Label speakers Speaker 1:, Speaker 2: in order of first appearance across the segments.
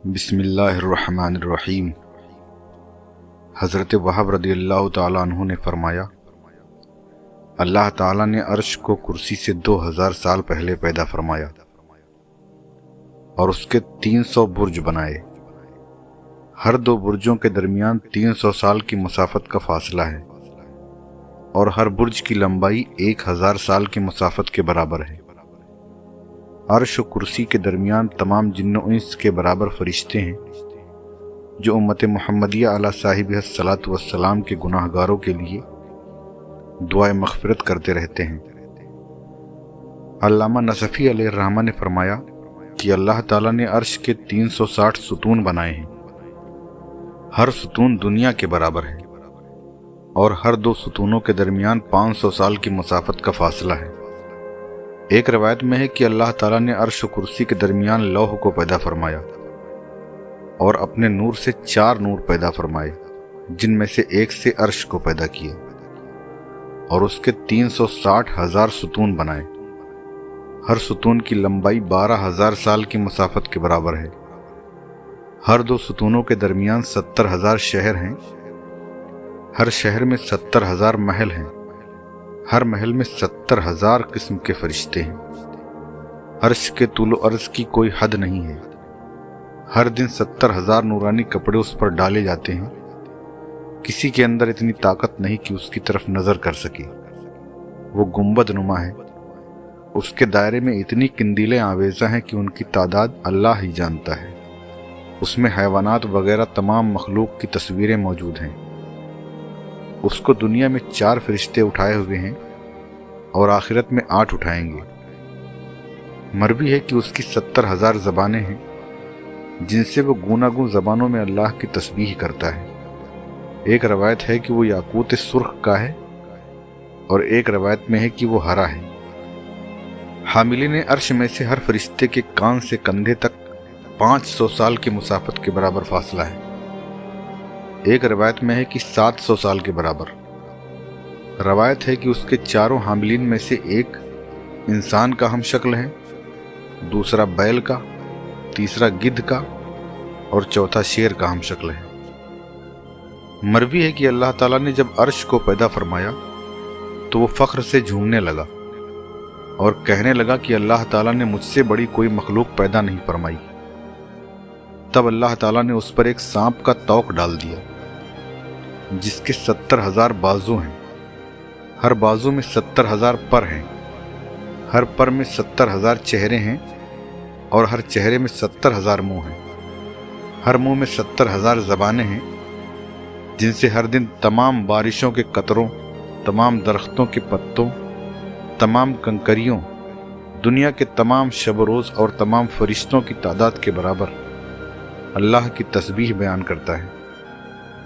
Speaker 1: بسم اللہ الرحمن الرحیم۔ حضرت وہب رضی اللہ تعالیٰ عنہ نے فرمایا، اللہ تعالیٰ نے عرش کو کرسی سے 2000 سال پہلے پیدا فرمایا اور اس کے 300 برج بنائے۔ ہر دو برجوں کے درمیان 300 سال کی مسافت کا فاصلہ ہے اور ہر برج کی لمبائی 1000 سال کی مسافت کے برابر ہے۔ عرش و کرسی کے درمیان تمام جن و انس کے برابر فرشتے ہیں جو امت محمدیہ علی صاحب الصلاۃ والسلام کے گناہ گاروں کے لیے دعائے مغفرت کرتے رہتے ہیں۔ علامہ نصفی علیہ الرحمہ نے فرمایا کہ اللہ تعالیٰ نے عرش کے 360 ستون بنائے ہیں۔ ہر ستون دنیا کے برابر ہے اور ہر دو ستونوں کے درمیان 500 سال کی مسافت کا فاصلہ ہے۔ ایک روایت میں ہے کہ اللہ تعالیٰ نے عرش و کرسی کے درمیان لوح کو پیدا فرمایا اور اپنے نور سے 4 نور پیدا فرمائے، جن میں سے ایک سے عرش کو پیدا کیے اور اس کے 360,000 ستون بنائے۔ ہر ستون کی لمبائی 12,000 سال کی مسافت کے برابر ہے۔ ہر دو ستونوں کے درمیان 70,000 شہر ہیں۔ ہر شہر میں 70,000 محل ہیں۔ ہر محل میں 70,000 قسم کے فرشتے ہیں۔ عرش کے طول و عرض کی کوئی حد نہیں ہے۔ ہر دن 70,000 نورانی کپڑے اس پر ڈالے جاتے ہیں۔ کسی کے اندر اتنی طاقت نہیں کہ اس کی طرف نظر کر سکے۔ وہ گنبد نما ہے۔ اس کے دائرے میں اتنی قندیلیں آویزہ ہیں کہ ان کی تعداد اللہ ہی جانتا ہے۔ اس میں حیوانات وغیرہ تمام مخلوق کی تصویریں موجود ہیں۔ اس کو دنیا میں 4 فرشتے اٹھائے ہوئے ہیں اور آخرت میں 8 اٹھائیں گے۔ مروی ہے کہ اس کی 70,000 زبانیں ہیں جن سے وہ گوناگون زبانوں میں اللہ کی تسبیح کرتا ہے۔ ایک روایت ہے کہ وہ یاقوت سرخ کا ہے اور ایک روایت میں ہے کہ وہ ہرا ہے۔ حاملین عرش میں سے ہر فرشتے کے کان سے کندھے تک 500 سال کی مسافت کے برابر فاصلہ ہے۔ ایک روایت میں ہے کہ 700 سال کے برابر۔ روایت ہے کہ اس کے 4 حاملین میں سے ایک انسان کا ہم شکل ہے، دوسرا بیل کا، تیسرا گدھ کا اور چوتھا شیر کا ہم شکل ہے۔ مروی ہے کہ اللہ تعالیٰ نے جب عرش کو پیدا فرمایا تو وہ فخر سے جھومنے لگا اور کہنے لگا کہ اللہ تعالیٰ نے مجھ سے بڑی کوئی مخلوق پیدا نہیں فرمائی۔ تب اللہ تعالیٰ نے اس پر ایک سانپ کا طوق ڈال دیا جس کے 70,000 بازو ہیں۔ ہر بازو میں 70,000 پر ہیں۔ ہر پر میں 70,000 چہرے ہیں اور ہر چہرے میں 70,000 منہ ہیں۔ ہر منہ میں 70,000 زبانیں ہیں جن سے ہر دن تمام بارشوں کے قطروں، تمام درختوں کے پتوں، تمام کنکریوں، دنیا کے تمام شب و روز اور تمام فرشتوں کی تعداد کے برابر اللہ کی تسبیح بیان کرتا ہے۔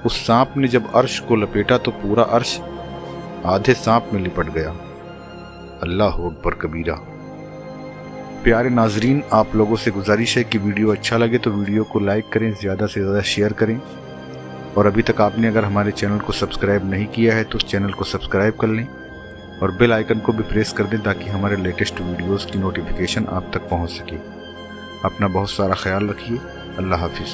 Speaker 1: اس سانپ نے جب عرش کو لپیٹا تو پورا عرش آدھے سانپ میں لپٹ گیا۔ اللہ اکبر کبیرہ۔ پیارے ناظرین، آپ لوگوں سے گزارش ہے کہ ویڈیو اچھا لگے تو ویڈیو کو لائک کریں، زیادہ سے زیادہ شیئر کریں، اور ابھی تک آپ نے اگر ہمارے چینل کو سبسکرائب نہیں کیا ہے تو اس چینل کو سبسکرائب کر لیں اور بیل آئیکن کو بھی پریس کر دیں تاکہ ہمارے لیٹسٹ ویڈیوز کی نوٹیفیکیشن آپ تک پہنچ سکے۔ اپنا بہت سارا خیال رکھیے۔ اللہ حافظ۔